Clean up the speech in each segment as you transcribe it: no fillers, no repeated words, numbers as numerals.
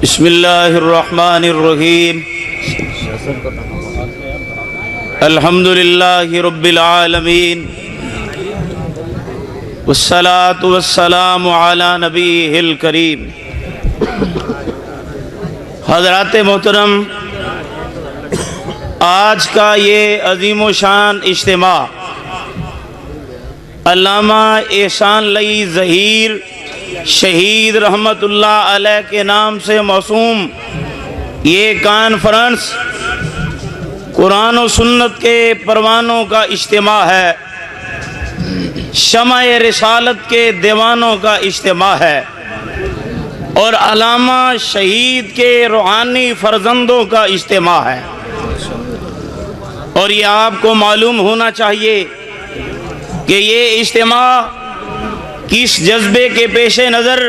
بسم اللہ الرحمن الرحیم الحمد للہ رب العالمین والصلاة والسلام علی نبیہ الکریم۔ حضرات محترم، آج کا یہ عظیم و شان اجتماع علامہ احسان لئی ظہیر شہید رحمت اللہ علیہ کے نام سے موسوم یہ کانفرنس قرآن و سنت کے پروانوں کا اجتماع ہے، شمع رسالت کے دیوانوں کا اجتماع ہے اور علامہ شہید کے روحانی فرزندوں کا اجتماع ہے۔ اور یہ آپ کو معلوم ہونا چاہیے کہ یہ اجتماع کس جذبے کے پیش نظر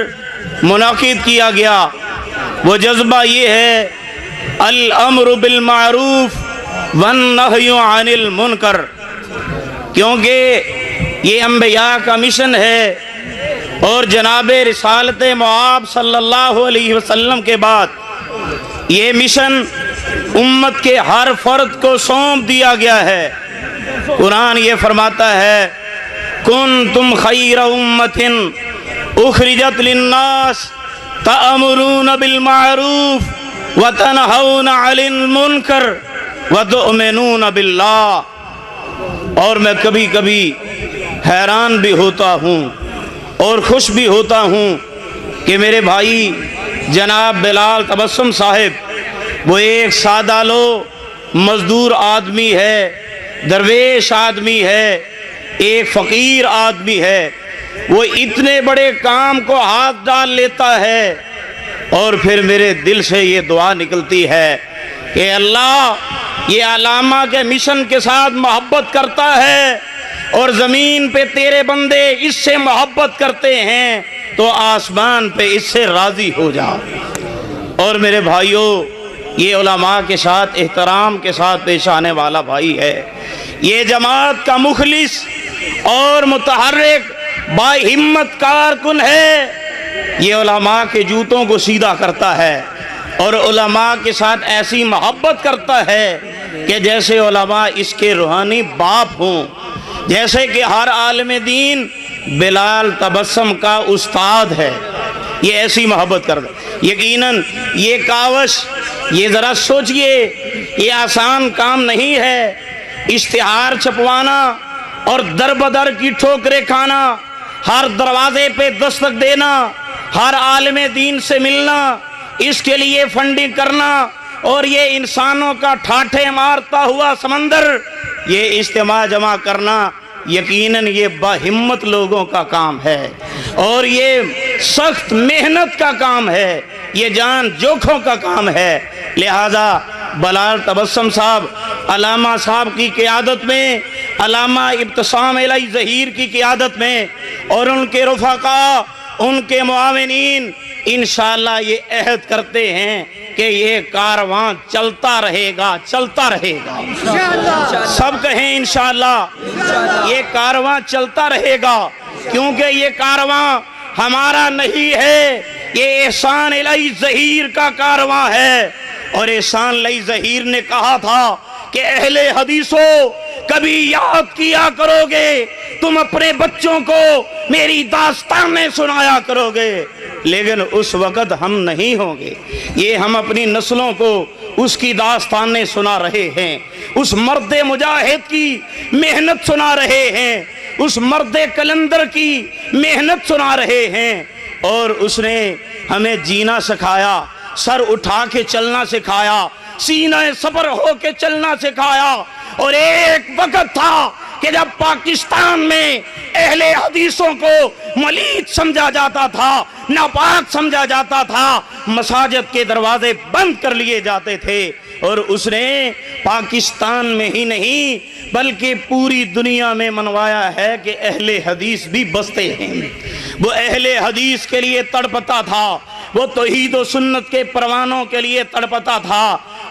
منعقد کیا گیا۔ وہ جذبہ یہ ہے الامر بالمعروف والنہی عن المنکر، کیونکہ یہ انبیاء کا مشن ہے اور جناب رسالت مآب صلی اللہ علیہ وسلم کے بعد یہ مشن امت کے ہر فرد کو سونپ دیا گیا ہے۔ قرآن یہ فرماتا ہے کنتم خیر امت اخرجت للناس تأمرون بالمعروف وتنہون عن المنکر وتؤمنون باللہ۔ اور میں کبھی کبھی حیران بھی ہوتا ہوں اور خوش بھی ہوتا ہوں کہ میرے بھائی جناب بلال تبسم صاحب وہ ایک سادہ لو مزدور آدمی ہے، درویش آدمی ہے، ایک فقیر آدمی ہے، وہ اتنے بڑے کام کو ہاتھ ڈال لیتا ہے اور پھر میرے دل سے یہ دعا نکلتی ہے کہ اللہ یہ علامہ کے مشن کے ساتھ محبت کرتا ہے اور زمین پہ تیرے بندے اس سے محبت کرتے ہیں تو آسمان پہ اس سے راضی ہو جا۔ اور میرے بھائیوں، یہ علماء کے ساتھ احترام کے ساتھ پیش آنے والا بھائی ہے، یہ جماعت کا مخلص اور متحرک با ہمت کارکن ہے، یہ علماء کے جوتوں کو سیدھا کرتا ہے اور علماء کے ساتھ ایسی محبت کرتا ہے کہ جیسے علماء اس کے روحانی باپ ہوں، جیسے کہ ہر عالم دین بلال تبسم کا استاد ہے، یہ ایسی محبت کرتا ہے۔ یقیناً یہ کاوش، یہ ذرا سوچئے، یہ آسان کام نہیں ہے۔ اشتہار چھپوانا اور در بدر کی ٹھوکریں کھانا، ہر دروازے پہ دستک دینا، ہر عالم دین سے ملنا، اس کے لیے فنڈنگ کرنا اور یہ انسانوں کا ٹھاٹھے مارتا ہوا سمندر یہ اجتماع جمع کرنا، یقیناً یہ باہمت لوگوں کا کام ہے اور یہ سخت محنت کا کام ہے، یہ جان جوکھوں کا کام ہے۔ لہذا بلال تبسم صاحب علامہ صاحب کی قیادت میں، علامہ ابتسام علی ظہیر کی قیادت میں اور ان کے رفقاء، ان کے معاونین انشاءاللہ یہ عہد کرتے ہیں کہ یہ کارواں چلتا رہے گا، چلتا رہے گا۔ سب کہیں انشاءاللہ یہ کارواں چلتا رہے گا، کیونکہ یہ کارواں ہمارا نہیں ہے، یہ احسان علی ظہیر کا کارواں ہے۔ اور احسان علی ظہیر نے کہا تھا کہ اہل حدیثوں کبھی یاد کیا کرو گے، تم اپنے بچوں کو میری داستانیں سنایا کرو گے، لیکن اس وقت ہم نہیں ہوں گے۔ یہ ہم اپنی نسلوں کو اس کی داستانیں سنا رہے ہیں، اس مرد مجاہد کی محنت سنا رہے ہیں، اس مرد کلندر کی محنت سنا رہے ہیں، اور اس نے ہمیں جینا سکھایا، سر اٹھا کے چلنا سکھایا، سینہ صبر ہو کے چلنا سکھایا۔ اور ایک وقت تھا کہ جب پاکستان میں اہل حدیثوں کو ملید سمجھا جاتا تھا، ناپاک سمجھا جاتا تھا، مساجد کے دروازے بند کر لیے جاتے تھے، اور اس نے پاکستان میں ہی نہیں بلکہ پوری دنیا میں منوایا ہے کہ اہل حدیث بھی بستے ہیں۔ وہ اہل حدیث کے لیے تڑپتا تھا، وہ توحید و سنت کے پروانوں کے لیے تڑپتا تھا۔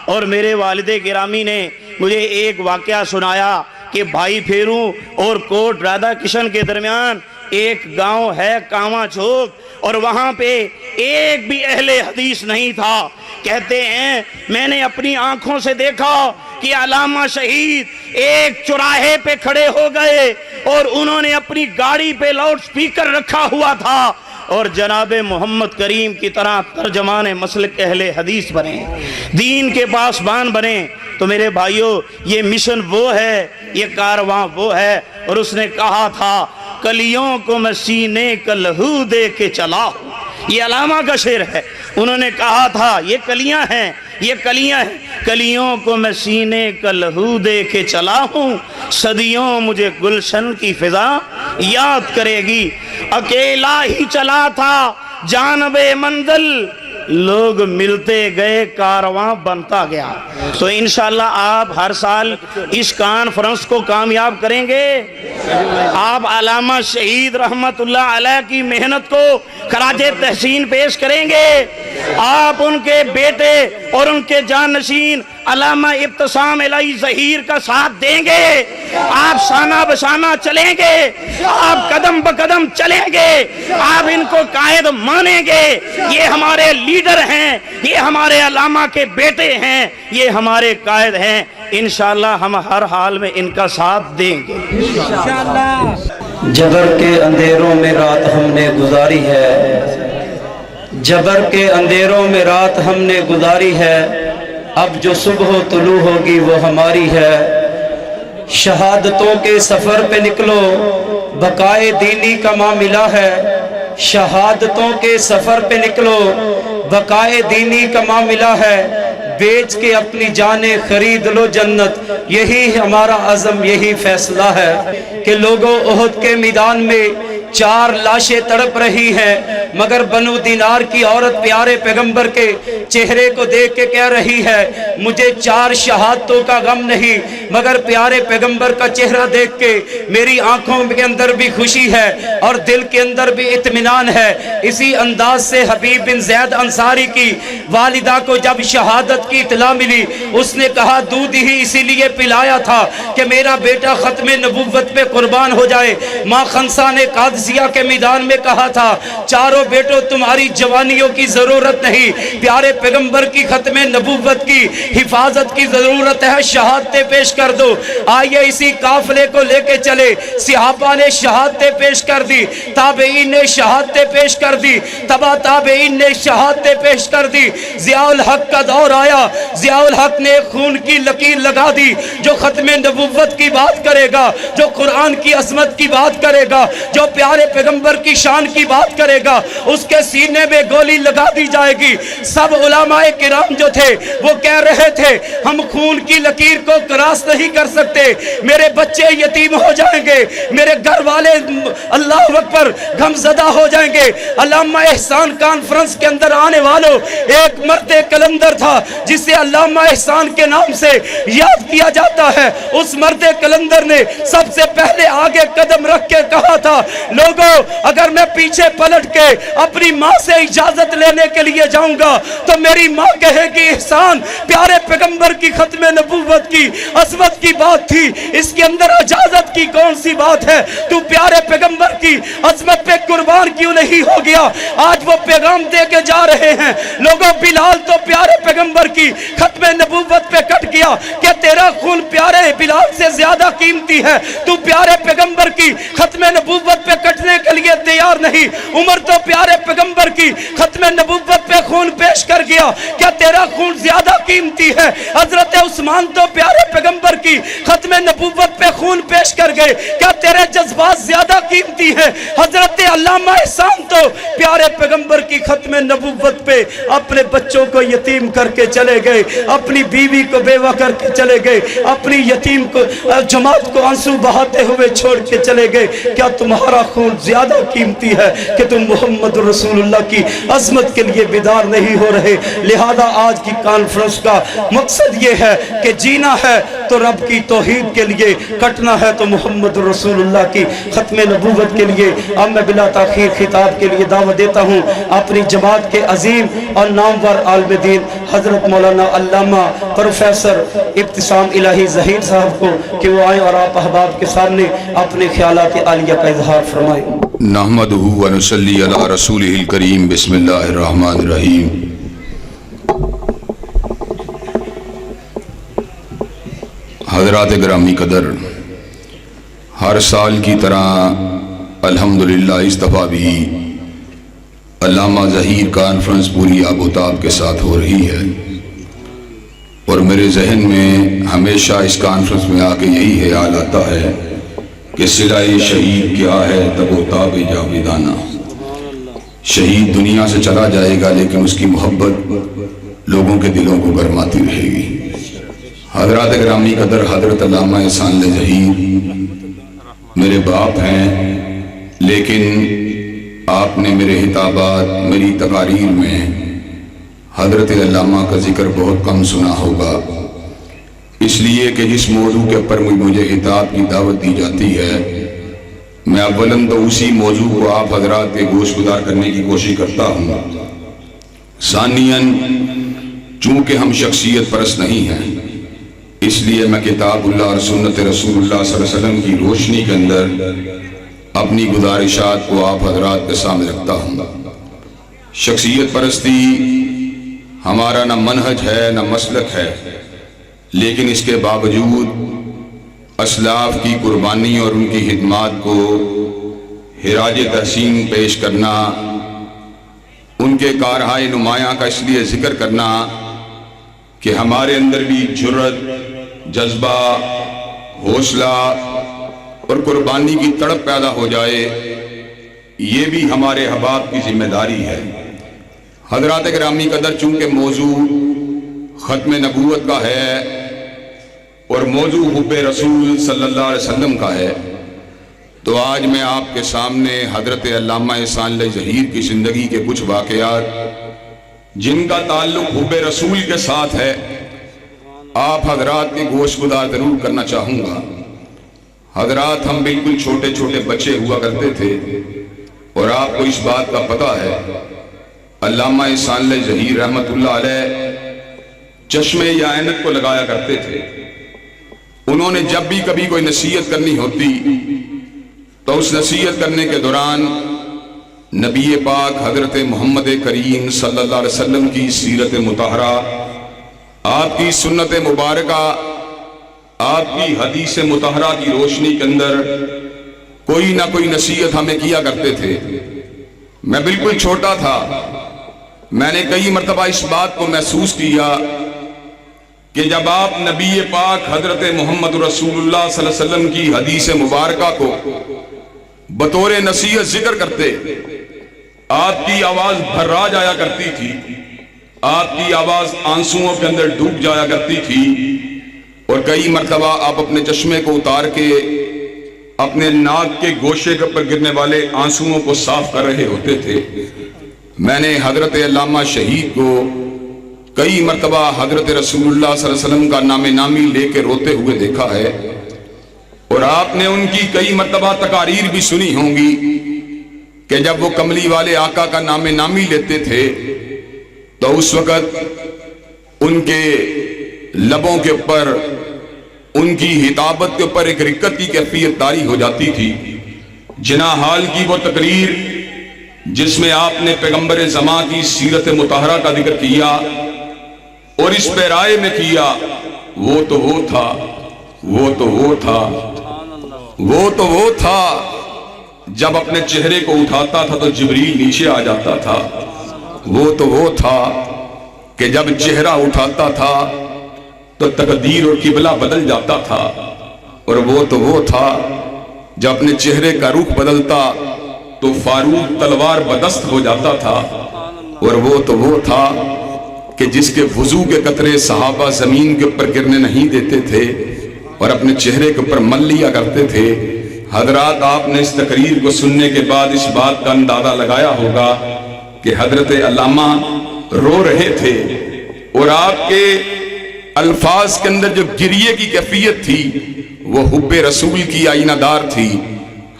اور میرے والد گرامی نے مجھے ایک واقعہ سنایا کہ بھائی پھیروں اور کوٹ رادھا کشن کے درمیان ایک گاؤں ہے کانواں چوک، اور وہاں پہ ایک بھی اہل حدیث نہیں تھا۔ کہتے ہیں میں نے اپنی آنکھوں سے دیکھا کہ علامہ شہید ایک چوراہے پہ کھڑے ہو گئے اور انہوں نے اپنی گاڑی پہ لاؤڈ سپیکر رکھا ہوا تھا اور جناب محمد کریم کی طرح ترجمان مسلک اہل حدیث بنے، دین کے پاسبان بنے۔ تو میرے بھائیوں، یہ مشن وہ ہے، یہ کارواں وہ ہے۔ اور اس نے کہا تھا کلیوں کو میں سینے کا لہو دے کے چلا ہوں، یہ علامہ کا شعر ہے۔ انہوں نے کہا تھا یہ کلیاں ہیں، یہ کلیاں ہیں، کلیوں کو میں سینے کا لہو دے کے چلا ہوں، صدیوں مجھے گلشن کی فضا یاد کرے گی۔ اکیلا ہی چلا تھا جانب منزل، لوگ ملتے گئے کارواں بنتا گیا۔ تو انشاءاللہ آپ ہر سال اس کانفرنس کو کامیاب کریں گے، آپ علامہ شہید رحمت اللہ علیہ کی محنت کو خراج تحسین پیش کریں گے، آپ ان کے بیٹے اور ان کے جانشین علامہ ابتسام الہی ظہیر کا ساتھ دیں گے، آپ شانہ بشانہ چلیں گے، آپ قدم بقدم چلیں گے، آپ ان کو قائد مانیں گے۔ یہ ہمارے لیڈر ہیں، یہ ہمارے علامہ کے بیٹے ہیں، یہ ہمارے قائد ہیں۔ انشاءاللہ ہم ہر حال میں ان کا ساتھ دیں گے انشاءاللہ۔ جبر کے اندھیروں میں رات ہم نے گزاری ہے، جبر کے اندھیروں میں رات ہم نے گزاری ہے، اب جو صبح طلوع ہوگی وہ ہماری ہے۔ شہادتوں کے سفر پہ نکلو، بقائے دینی کا معاملہ ہے، شہادتوں کے سفر پہ نکلو، بقائے دینی کا معاملہ ہے، بیچ کے اپنی جانیں خرید لو جنت، یہی ہمارا عزم، یہی فیصلہ ہے کہ لوگوں احد کے میدان میں 4 لاشیں تڑپ رہی ہیں، مگر بنو دینار کی عورت پیارے پیغمبر کے چہرے کو دیکھ کے کہہ رہی ہے مجھے 4 شہادتوں کا غم نہیں، مگر پیارے پیغمبر کا چہرہ دیکھ کے میری آنکھوں کے اندر بھی خوشی ہے اور دل کے اندر بھی اطمینان ہے۔ اسی انداز سے حبیب بن زید انصاری کی والدہ کو جب شہادت کی اطلاع ملی، اس نے کہا دودھ ہی اسی لیے پلایا تھا کہ میرا بیٹا ختم نبوت پہ قربان ہو جائے۔ ماں خنسا نے قادسیہ کے میدان میں کہا تھا 4 بیٹوں تمہاری جوانیوں کی ضرورت نہیں، پیارے پیغمبر کی ختم نبوت کی حفاظت کی ضرورت ہے، شہادتیں پیش کر دو۔ آئیے اسی قافلے کو لے کے چلے، صحابہ نے شہادتیں پیش کر دی، تابعین نے شہادتیں پیش کر دی، تبع تابعین نے شہادتیں پیش کر دی۔ ضیاء الحق کا دور آیا، ضیاء الحق نے خون کی لکیر لگا دی، جو ختم نبوت کی بات کرے گا، جو قرآن کی عظمت کی بات کرے گا، جو پیارے پیغمبر کی شان کی بات کرے گا، اس کے سینے میں گولی لگا دی جائے گی۔ سب علماء کرام جو تھے وہ کہہ رہے تھے ہم خون کی لکیر کو کراس نہیں کر سکتے، میرے بچے یتیم ہو جائیں گے، میرے گھر والے اللہ اکبر غمزدہ ہو جائیں گے۔ علامہ احسان کانفرنس کے اندر آنے والوں، ایک مرد کلندر تھا جسے علامہ احسان کے نام سے یاد کیا جاتا ہے۔ اس مرد کلندر نے سب سے پہلے آگے قدم رکھ کے کہا تھا لوگوں اگر میں پیچھے پلٹ کے اپنی ماں سے اجازت لینے کے لیے جاؤں گا تو میری ماں کہے گی احسان پیارے پیغمبر کی ختم نبوت کی عظمت کی بات تھی، اس کے اندر اجازت کی کون سی بات ہے؟ تو پیارے پیغمبر کی عظمت پہ قربان کیوں نہیں ہو گیا؟ آج وہ پیغام دے کے جا رہے ہیں لوگوں، بلال تو پیارے پیغمبر کی ختم نبوت پہ کٹ گیا کہ تیرا خون پیارے بلال سے زیادہ قیمتی ہے، تو پیارے پیغمبر کی ختم نبوت پہ کٹنے کے لیے تیار نہیں۔ عمر تو پیارے پیغمبر کی ختم نبوت پہ خون پیش کر گیا، کیا تیرا خون زیادہ قیمتی ہے؟ حضرت عثمان تو پیارے پیغمبر کی ختم نبوت پہ خون پیش کر گئے، کیا تیرے جذبات زیادہ قیمتی ہیں؟ حضرت علامہ احسان تو پیارے پیغمبر کی ختم نبوت پہ اپنے بچوں کو یتیم کر کے چلے گئے، اپنی بیوی کو بیوہ کر کے چلے گئے، اپنی یتیم کو جماعت کو آنسو بہاتے ہوئے چھوڑ کے چلے گئے۔ کیا تمہارا خون زیادہ قیمتی ہے کہ تم محمد رسول اللہ کی عظمت کے لیے بیدار نہیں ہو رہے؟ لہذا آج کی کانفرنس کا مقصد یہ ہے کہ جینا ہے تو رب کی توحید کے لیے، کٹنا ہے تو محمد رسول کی ختم نبوت کے لیے۔ اب میں بلا تاخیر خطاب کے لیے دعوت دیتا ہوں اپنی جماعت کے عظیم اور نامور عالم دین حضرت مولانا علامہ پروفیسر ابتسام الہی ظہیر صاحب کو کہ وہ آئیں اور آپ احباب کے سامنے اپنے خیالات عالیہ کا اظہار فرمائیں۔ نحمدہ و نصلی علی رسولہ الکریم، بسم اللہ الرحمن الرحیم۔ حضرات گرامی قدر، ہر سال کی طرح الحمدللہ اس دفعہ بھی علامہ ظہیر کانفرنس پوری آب و تاب کے ساتھ ہو رہی ہے، اور میرے ذہن میں ہمیشہ اس کانفرنس میں آ کے یہی خیال آتا ہے کہ صلہ شہید کیا ہے تب و تاب جاویدانہ۔ شہید دنیا سے چلا جائے گا لیکن اس کی محبت لوگوں کے دلوں کو گرماتی رہے گی۔ حضرات گرامی قدر، حضرت علامہ احسان اللہ ظہیر میرے باپ ہیں، لیکن آپ نے میرے خطابات، میری تقاریر میں حضرت علامہ کا ذکر بہت کم سنا ہوگا، اس لیے کہ جس موضوع کے اوپر مجھے خطاب کی دعوت دی جاتی ہے، میں اولاً تو اسی موضوع کو آپ حضرات کے گوش گزار کرنے کی کوشش کرتا ہوں۔ ثانیاً، چونکہ ہم شخصیت پرست نہیں ہیں، اس لیے میں کتاب اللہ اور سنت رسول اللہ صلی اللہ علیہ وسلم کی روشنی کے اندر اپنی گزارشات کو آپ حضرات کے سامنے رکھتا ہوں۔ شخصیت پرستی ہمارا نہ منہج ہے نہ مسلک ہے، لیکن اس کے باوجود اسلاف کی قربانی اور ان کی خدمات کو خراج تحسین پیش کرنا، ان کے کارہائے نمایاں کا اس لیے ذکر کرنا کہ ہمارے اندر بھی جرأت، جذبہ، حوصلہ اور قربانی کی تڑپ پیدا ہو جائے، یہ بھی ہمارے احباب کی ذمہ داری ہے۔ حضرات گرامی قدر، چونکہ موضوع ختم نبوت کا ہے اور موضوع حب رسول صلی اللہ علیہ وسلم کا ہے، تو آج میں آپ کے سامنے حضرت علامہ احسان اللہ ظہیر کی زندگی کے کچھ واقعات جن کا تعلق حب رسول کے ساتھ ہے، آپ حضرات کے گوش گزار ضرور کرنا چاہوں گا۔ حضرات، ہم بالکل چھوٹے چھوٹے بچے ہوا کرتے تھے، اور آپ کو اس بات کا پتہ ہے علامہ احسان اللہ ظہیر رحمت اللہ علیہ چشمے یا عینت کو لگایا کرتے تھے۔ انہوں نے جب بھی کبھی کوئی نصیحت کرنی ہوتی تو اس نصیحت کرنے کے دوران نبی پاک حضرت محمد کریم صلی اللہ علیہ وسلم کی سیرت مطہرہ، آپ کی سنت مبارکہ، آپ کی حدیث مطہرہ کی روشنی کے اندر کوئی نہ کوئی نصیحت ہمیں کیا کرتے تھے۔ میں بالکل چھوٹا تھا، میں نے کئی مرتبہ اس بات کو محسوس کیا کہ جب آپ نبی پاک حضرت محمد رسول اللہ صلی اللہ علیہ وسلم کی حدیث مبارکہ کو بطور نصیحت ذکر کرتے، آپ کی آواز بھرا جایا کرتی تھی، آپ کی آواز آنسوؤں کے اندر ڈوب جایا کرتی تھی، اور کئی مرتبہ آپ اپنے چشمے کو اتار کے اپنے ناک کے گوشے پر گرنے والے آنسوؤں کو صاف کر رہے ہوتے تھے۔ میں نے حضرت علامہ شہید کو کئی مرتبہ حضرت رسول اللہ صلی اللہ علیہ وسلم کا نام نامی لے کے روتے ہوئے دیکھا ہے، اور آپ نے ان کی کئی مرتبہ تقاریر بھی سنی ہوں گی کہ جب وہ کملی والے آقا کا نام نامی لیتے تھے تو اس وقت ان کے لبوں کے اوپر، ان کی خطابت کے اوپر ایک رقت کی کیفیت طاری ہو جاتی تھی۔ جنا حال کی وہ تقریر جس میں آپ نے پیغمبر زمان کی سیرت مطہرہ کا ذکر کیا اور اس پہ رائے میں کیا، وہ تو وہ تھا، وہ تو وہ تھا، وہ تو وہ تھا جب اپنے چہرے کو اٹھاتا تھا تو جبریل نیچے آ جاتا تھا، وہ تو وہ تھا کہ جب چہرہ اٹھاتا تھا تو تقدیر اور قبلہ بدل جاتا تھا، اور وہ تو وہ تھا جب اپنے چہرے کا رخ بدلتا تو فاروق تلوار بدست ہو جاتا تھا، اور وہ تو وہ تھا کہ جس کے وضو کے قطرے صحابہ زمین کے اوپر گرنے نہیں دیتے تھے اور اپنے چہرے کے اوپر مل لیا کرتے تھے۔ حضرات، آپ نے اس تقریر کو سننے کے بعد اس بات کا اندازہ لگایا ہوگا کہ حضرت علامہ رو رہے تھے، اور آپ کے الفاظ کے اندر جو گریے کی کیفیت تھی وہ حب رسول کی آئینہ دار تھی۔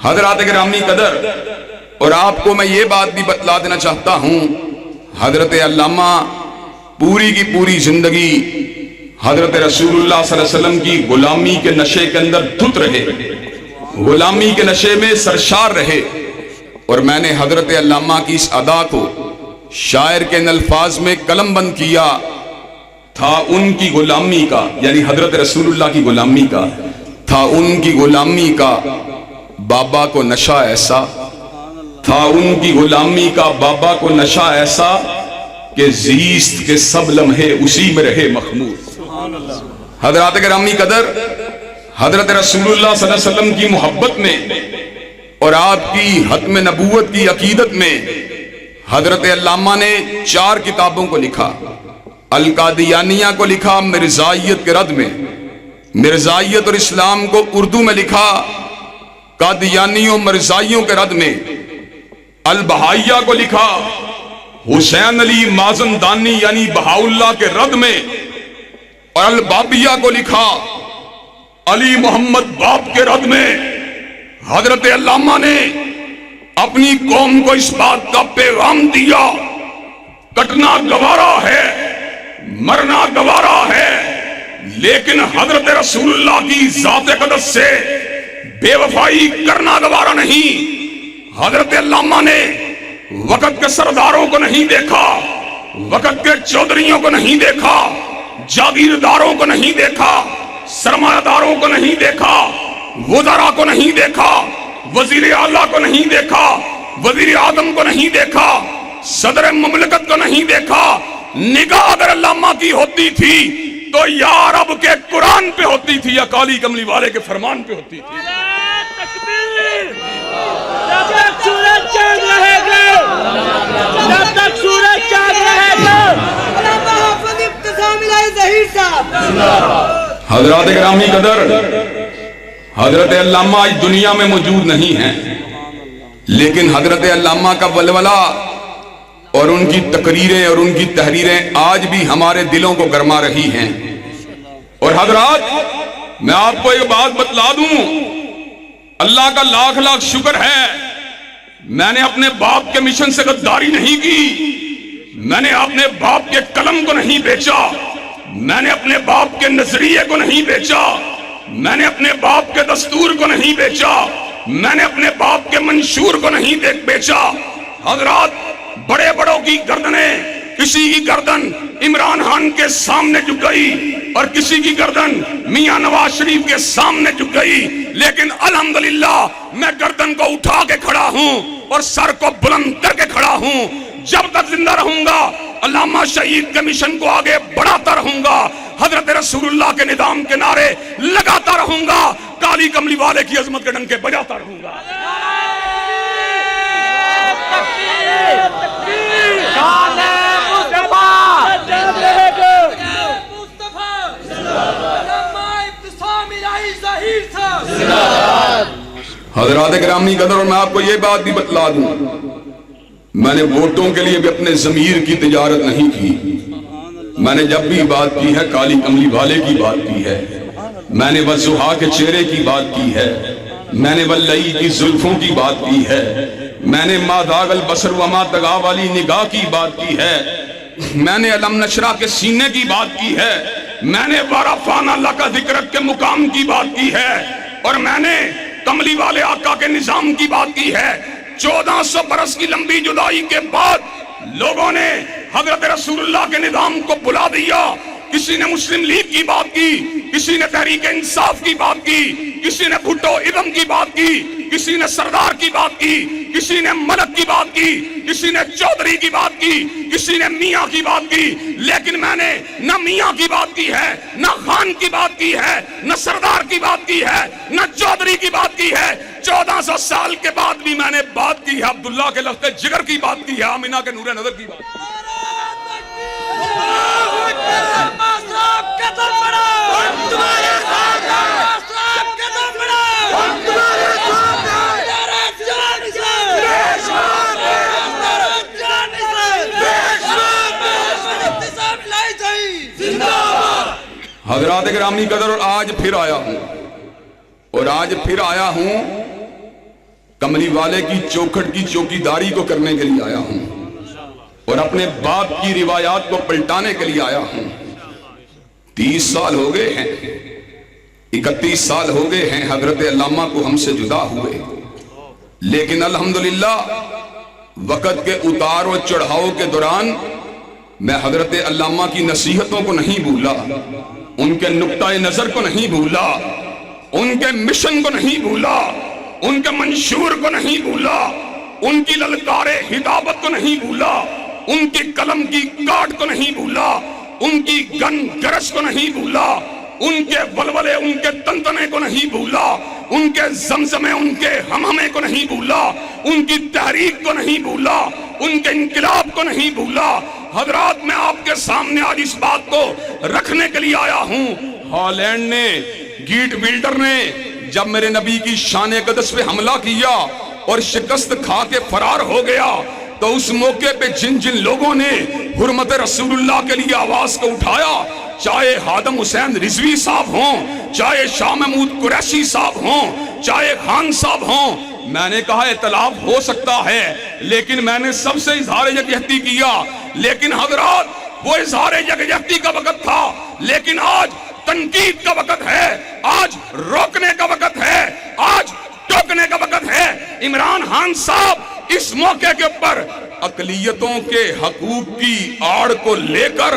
حضرات گرامی قدر، اور آپ کو میں یہ بات بھی بتلا دینا چاہتا ہوں، حضرت علامہ پوری کی پوری زندگی حضرت رسول اللہ صلی اللہ علیہ وسلم کی غلامی کے نشے کے اندر دھت رہے، غلامی کے نشے میں سرشار رہے۔ اور میں نے حضرت علامہ کی اس ادا کو شاعر کے ان الفاظ میں قلم بند کیا تھا، ان کی غلامی کا، یعنی حضرت رسول اللہ کی غلامی کا تھا، ان کی غلامی کا بابا کو نشہ ایسا تھا، ان کی غلامی کا بابا کو نشہ ایسا کہ زیست کے سب لمحے اسی میں رہے مخمور۔ حضرات گرامی قدر، حضرت رسول اللہ صلی اللہ علیہ وسلم کی محبت میں اور آپ کی ختم نبوت کی عقیدت میں حضرت علامہ نے 4 کتابوں کو لکھا۔ القادیانیہ کو لکھا مرزائیت کے رد میں، مرزائیت اور اسلام کو اردو میں لکھا قادیانیوں مرزائیوں کے رد میں، البہائیہ کو لکھا حسین علی مازندانی یعنی بہاءاللہ کے رد میں، اور البابیہ کو لکھا علی محمد باب کے رد میں۔ حضرت علامہ نے اپنی قوم کو اس بات کا پیغام دیا، کٹنا گوارا ہے، مرنا گوارا ہے، لیکن حضرت رسول اللہ کی ذات اقدس سے بے وفائی کرنا گوارا نہیں۔ حضرت علامہ نے وقت کے سرداروں کو نہیں دیکھا، وقت کے چودھریوں کو نہیں دیکھا، جاگیرداروں کو نہیں دیکھا، سرمایہ داروں کو نہیں دیکھا، وزراء کو نہیں دیکھا، وزیر اعلیٰ کو نہیں دیکھا، وزیر اعظم کو نہیں دیکھا، صدر مملکت کو نہیں دیکھا۔ نگاہ اگر علامہ کی ہوتی تھی تو یا رب کے قرآن پہ ہوتی تھی یا کالی کملی والے کے فرمان پہ ہوتی تھی۔ جب تک سورج چاند رہے گا، جب تک سورج چاند رہے گا، علامہ حافظ ابتسام الہی ظہیر صاحب۔ حضرات گرامی قدر، حضرت علامہ آج دنیا میں موجود نہیں ہیں، لیکن حضرت علامہ کا ولولہ اور ان کی تقریریں اور ان کی تحریریں آج بھی ہمارے دلوں کو گرما رہی ہیں۔ اور حضرات میں آپ کو ایک بات بتلا دوں، اللہ کا لاکھ لاکھ شکر ہے، میں نے اپنے باپ کے مشن سے غداری نہیں کی، میں نے اپنے باپ کے قلم کو نہیں بیچا، میں نے اپنے باپ کے نظریے کو نہیں بیچا، میں نے اپنے باپ کے دستور کو نہیں بیچا، میں نے اپنے باپ کے منشور کو نہیں بیچا۔ حضرات بڑے بڑوں کی گردنیں، کسی کی گردن عمران خان کے سامنے جھک گئی اور کسی کی گردن میاں نواز شریف کے سامنے جھک گئی، لیکن الحمدللہ میں گردن کو اٹھا کے کھڑا ہوں اور سر کو بلند کر کے کھڑا ہوں۔ جب تک زندہ رہوں گا علامہ شہید کے مشن کو آگے بڑھاتا رہوں گا، حضرت رسول اللہ کے نظام کے نعرے لگاتا رہوں گا، کالی کملی والے کی عظمت کے ڈنکے بجاتا رہوں گا۔ حضرات گرامی قدر، اور میں آپ کو یہ بات بھی بتلا دوں، میں نے ووٹوں کے لیے بھی اپنے ضمیر کی تجارت نہیں کی۔ میں نے جب بھی بات کی ہے کالی کملی والے کی بات کی ہے، میں نے والضحیٰ کے چہرے کی بات کی ہے، میں نے واللئی کی زلفوں کی بات کی ہے، میں نے ما ذاغ البصر وما طغیٰ والی نگاہ کی بات کی ہے، میں نے علم نشرہ کے سینے کی بات کی ہے، میں نے ورفعنا لک ذکرک کے مقام کی بات کی ہے، اور میں نے کملی والے آقا کے نظام کی بات کی ہے۔ 1400 برس کی لمبی جدائی کے بعد لوگوں نے حضرت رسول اللہ کے نظام کو بلا دیا۔ کسی نے مسلم لیگ کی بات کی، کسی نے تحریک انصاف کی بات کی، کسی نے بھٹو ادم کی بات کی، کسی نے سردار کی بات کی، کسی نے ملک کی بات کی، کسی نے چودھری کی بات کی، کسی نے میاں کی بات کی، لیکن میں نے نہ میاں کی بات کی ہے، نہ خان کی بات کی ہے، نہ سردار کی بات کی ہے، نہ چودھری کی بات کی ہے۔ 1400 سال کے بعد بھی میں نے بات کی ہے عبداللہ کے لفظ جگر کی بات کی ہے، آمینہ کے نور نظر کی بات کی ہے۔ حضرات گرامی قدر، اور آج پھر آیا ہوں کملی والے کی چوکھٹ کی چوکیداری کو کرنے کے لیے آیا ہوں، اور اپنے باپ کی روایات کو پلٹانے کے لیے آیا ہوں۔ 30 سال ہو گئے ہیں، 31 سال ہو گئے ہیں حضرت علامہ کو ہم سے جدا ہوئے، لیکن الحمدللہ وقت کے اتار و چڑھاؤ کے دوران میں حضرت علامہ کی نصیحتوں کو نہیں بھولا، ان کے نقطۂ نظر کو نہیں بھولا، ان کے مشن کو نہیں بھولا، ان کے منشور کو نہیں بھولا، ان کی للکار ہدایت کو نہیں بھولا، ان کی قلم کی کاٹ کو نہیں بھولا، ان کی گن گرج کو نہیں بھولا، ان کے ولولے، ان کے تنتنے کو نہیں بھولا، ان کے زمزمے، ان کے ہمہمے کو نہیں بھولا، ان کی تحریک کو نہیں بھولا، ان کے انقلاب کو نہیں بھولا۔ حضرات میں آپ کے سامنے آج اس بات کو رکھنے کے لیے آیا ہوں، ہالینڈ نے، گیٹ ولڈر نے جب میرے نبی کی شان اقدس پہ حملہ کیا اور شکست کھا کے فرار ہو گیا، تو اس موقع پہ جن جن لوگوں نے حرمت رسول اللہ کے لیے آواز کو اٹھایا، چاہے ہادم حسین رضوی صاحب ہوں، چاہے شاہ محمود قریشی صاحب ہوں، چاہے خان صاحب ہوں، میں نے کہا اختلاف ہو سکتا ہے، لیکن میں نے سب سے اظہار یکجہتی کیا۔ لیکن حضرات وہ اظہار یکجہتی کا وقت تھا، لیکن آج تنقید کا وقت ہے، آج روکنے کا وقت ہے، آج ٹوکنے کا وقت ہے۔ عمران خان صاحب اس موقع کے اوپر اقلیتوں کے حقوق کی آڑ کو لے کر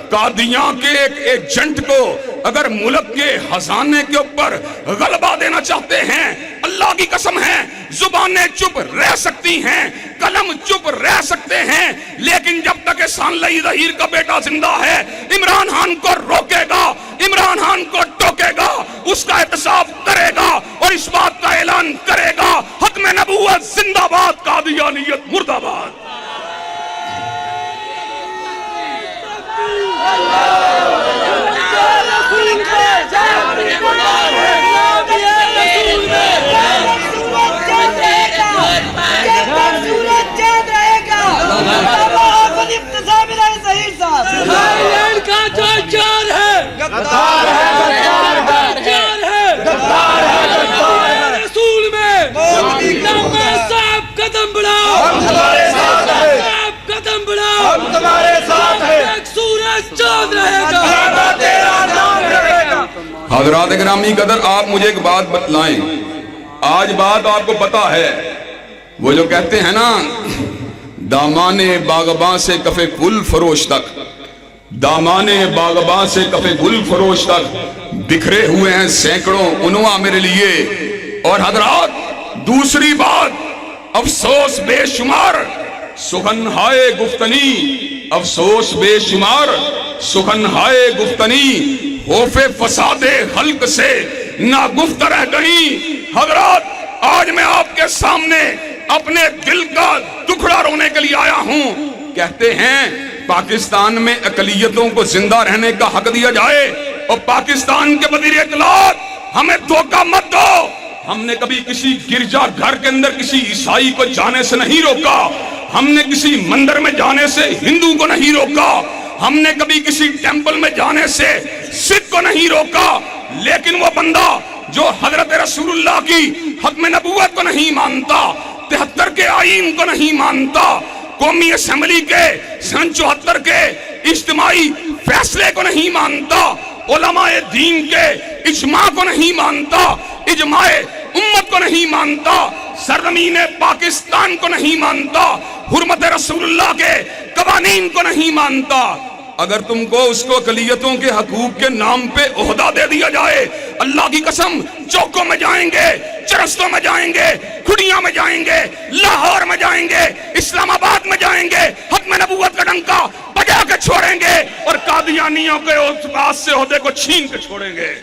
قادیاں کے ایک ایجنٹ کو اگر ملک کے خزانے کے اوپر غلبہ دینا چاہتے ہیں، اللہ کی قسم ہے زبانیں چپ رہ سکتی ہیں، قلم چپ رہ سکتے ہیں، لیکن جب تک احسان اللہ ظہیر کا بیٹا زندہ ہے، عمران خان کو روکے گا، عمران خان کو ٹوکے گا، اس کا احتساب کرے گا اور اس بات کا اعلان کرے گا، ختم نبوت زندہ باد، قادیانیت مرد آباد۔ قدم بڑھاؤ، قدم بڑھاؤ، ایک سورج چاند رہے گا۔ حضرات گرامی قدر، آپ مجھے ایک بات بتلائیں، آج بات آپ کو پتا ہے، وہ جو کہتے ہیں نا دامان باغباں سے کف گل فروش تک، دامان باغباں سے کف گل فروش تک بکھرے ہوئے ہیں سینکڑوں عنواں میرے لیے۔ اور حضرات دوسری بات، افسوس بے شمار سخن ہائے گفتنی، افسوس بے شمار سخن ہائے گفتنی، خوف فساد خلق سے نہ گفت رہ گئی۔ حضرات آج میں آپ کے سامنے اپنے دل کا ٹکڑا رونے کے لیے آیا ہوں۔ کہتے ہیں پاکستان میں اقلیتوں کو زندہ رہنے کا حق دیا جائے، اور پاکستان کے وزیر اطلاعات ہمیں دھوکہ مت دو۔ ہم نے کبھی کسی گرجا گھر کے اندر کسی عیسائی کو جانے سے نہیں روکا، ہم نے کسی مندر میں جانے سے ہندو کو نہیں روکا، ہم نے کبھی کسی ٹیمپل میں جانے سے سکھ کو نہیں روکا، لیکن وہ بندہ جو حضرت رسول اللہ کی ختم نبوت کو نہیں مانتا، 73 کے آئین کو نہیں مانتا، قومی اسمبلی کے سن 74 کے اجتماعی فیصلے کو نہیں مانتا، علماء دین کے اجماع کو نہیں مانتا، اجماع امت کو نہیں مانتا، سرزمین پاکستان کو نہیں مانتا، حرمت رسول اللہ کے قوانین کو نہیں مانتا، اگر تم کو اس کو اقلیتوں کے حقوق کے نام پہ عہدہ دے دیا جائے، اللہ کی قسم چوکوں میں جائیں گے، چرستوں میں جائیں گے، کھڑیاں میں جائیں گے، لاہور میں جائیں گے، اسلام آباد میں جائیں گے، ختم نبوت کا ڈنکا بجا کے چھوڑیں گے اور قادیانیوں کے اس بات سے عہدے کو چھین کے چھوڑیں گے۔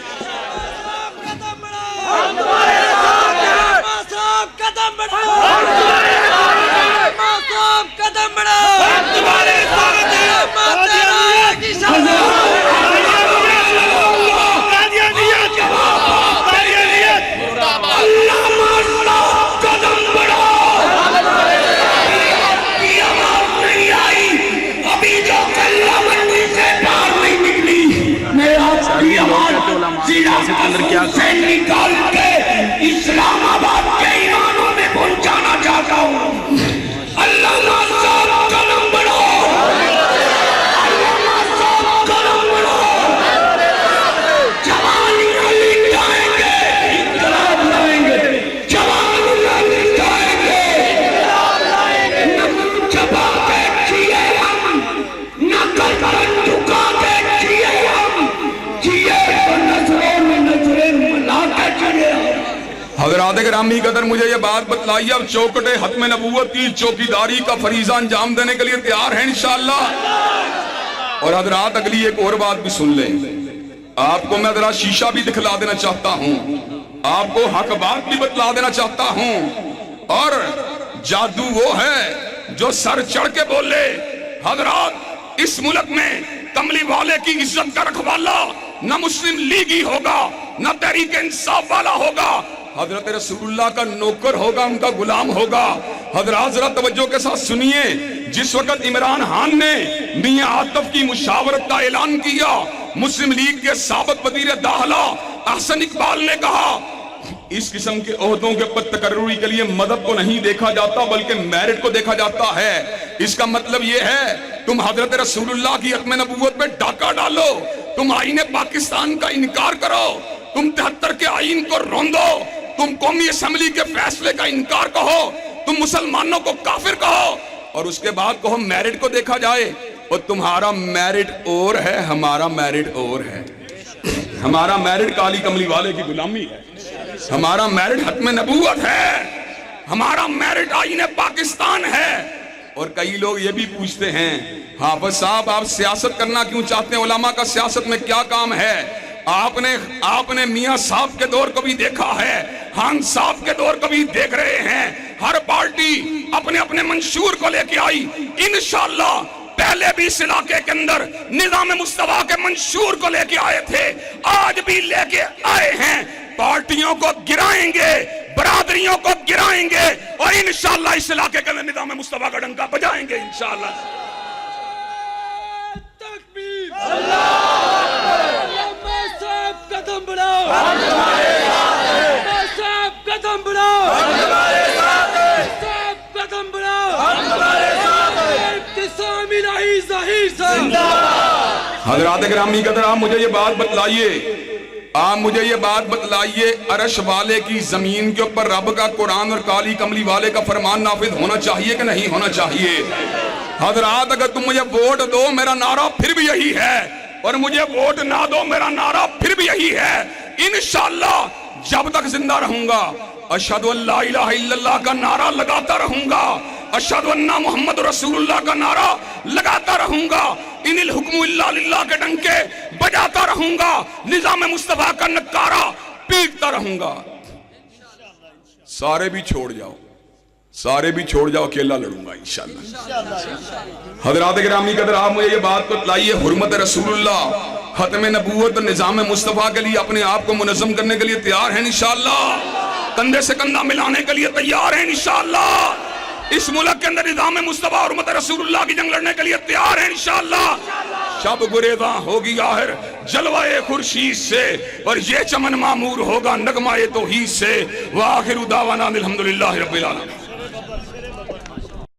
قدم بڑھاؤ، قدم بڑھاؤ، ابھی جو کلمہ سے باہر نہیں نکلی، میرا حضرات گرامی قدر مجھے یہ بات بتلائیے، اب چوکٹ ختم نبوت کی چوکیداری کا فریضہ انجام دینے کے لیے تیار ہیں انشاءاللہ؟ اور حضرات اگلی ایک اور بات بھی سن لیں، آپ کو میں ذرا شیشہ بھی دکھلا دینا چاہتا ہوں، آپ کو حق بات بھی بتلا دینا چاہتا ہوں۔ اور جادو وہ ہے جو سر چڑھ کے بولے۔ حضرات اس ملک میں کملی والے کی عزت کا رکھوالا نہ مسلم لیگی ہوگا، نہ تحریک انصاف والا ہوگا، حضرت رسول اللہ کا نوکر ہوگا، ان کا غلام ہوگا۔ حضرات ذرا توجہ کے ساتھ سنیے، جس وقت عمران خان نے میاں عاطف کی مشاورت کا اعلان کیا، مسلم لیگ کے سابق وزیر داخلہ احسن اقبال نے کہا اس قسم کے عہدوں کے پر تقرری کے لیے مدد کو نہیں دیکھا جاتا بلکہ میرٹ کو دیکھا جاتا ہے۔ اس کا مطلب یہ ہے تم حضرت رسول اللہ کی ختم نبوت پہ ڈاکہ ڈالو، تم آئین پاکستان کا انکار کرو، تم 73 کے آئین کو روندو، تم قومی اسمبلی کے فیصلے کا انکار کہو، تم مسلمانوں کو کافر کہو، اور اس کے بعد کہو میرٹ کو دیکھا جائے۔ اور تمہارا میرٹ اور ہے، ہمارا میرٹ اور ہے۔ ہمارا میرٹ کالی کملی والے کی غلامی ہے، ہمارا میرٹ ختم نبوت ہے، ہمارا میرٹ آئین پاکستان ہے۔ اور کئی لوگ یہ بھی پوچھتے ہیں حافظ صاحب آپ سیاست کرنا کیوں چاہتے ہیں، علماء کا سیاست میں کیا کام ہے؟ آپ نے میاں صاحب کے دور کو بھی دیکھا ہے، خان صاحب کے دور کو بھی دیکھ رہے ہیں، ہر پارٹی اپنے اپنے منشور کو لے کے آئی۔ انشاءاللہ پہلے بھی اس علاقے کے اندر نظام مصطفیٰ کے منشور کو لے کے آئے تھے، آج بھی لے کے آئے ہیں۔ پارٹیوں کو گرائیں گے، برادریوں کو گرائیں گے، اور انشاءاللہ اس علاقے کے اندر نظام مصطفیٰ کا ڈنکا بجائیں گے انشاءاللہ۔ تکبیر صاحب قدم بڑھاؤ، صاحب قدم بڑھاؤ، صاحب قدم بڑھاؤ، ابتسام الہی ظہیر صاحب۔ حضرات گرامی قدر آپ مجھے یہ بات بتلائیے، عرش والے کی زمین کے اوپر رب کا قرآن اور کالی کملی والے کا فرمان نافذ ہونا چاہیے کہ نہیں ہونا چاہیے؟ حضرات اگر تم مجھے ووٹ دو میرا نعرہ پھر بھی یہی ہے، اور مجھے ووٹ نہ دو میرا نعرہ پھر بھی یہی ہے۔ انشاءاللہ جب تک زندہ رہوں گا اشہد ان لا الہ الا اللہ کا نعرہ لگاتا رہوں گا، اشہد ان محمد رسول اللہ کا نعرہ لگاتا رہوں گا، ان الحکم الا للہ کے ڈنکے بجاتا رہوں گا، نظام مصطفیٰ کا نکارہ پیٹتا رہوں گا۔ سارے بھی چھوڑ جاؤ، اکیلا لڑوں گا انشاءاللہ۔ حضرات گرامی قدر آپ مجھے یہ بات بتلائیے، حرمت رسول اللہ ختم نبوت نظام مصطفیٰ کے لیے اپنے آپ کو منظم کرنے کے لیے تیار ہیں انشاءاللہ؟ کندھے سے کندھا ملانے کے لیے تیار ہیں انشاءاللہ؟ اس ملک کے اندر نظام مصطفیٰ حرمت رسول اللہ کی جنگ لڑنے کے لیے تیار ہیں انشاءاللہ؟ شب گریزاں ہوگی آخر جلوہ خورشید سے، اور یہ چمن معمور ہوگا نغمہ توحید سے۔ وآخر دعوانا الحمدللہ رب العالمین۔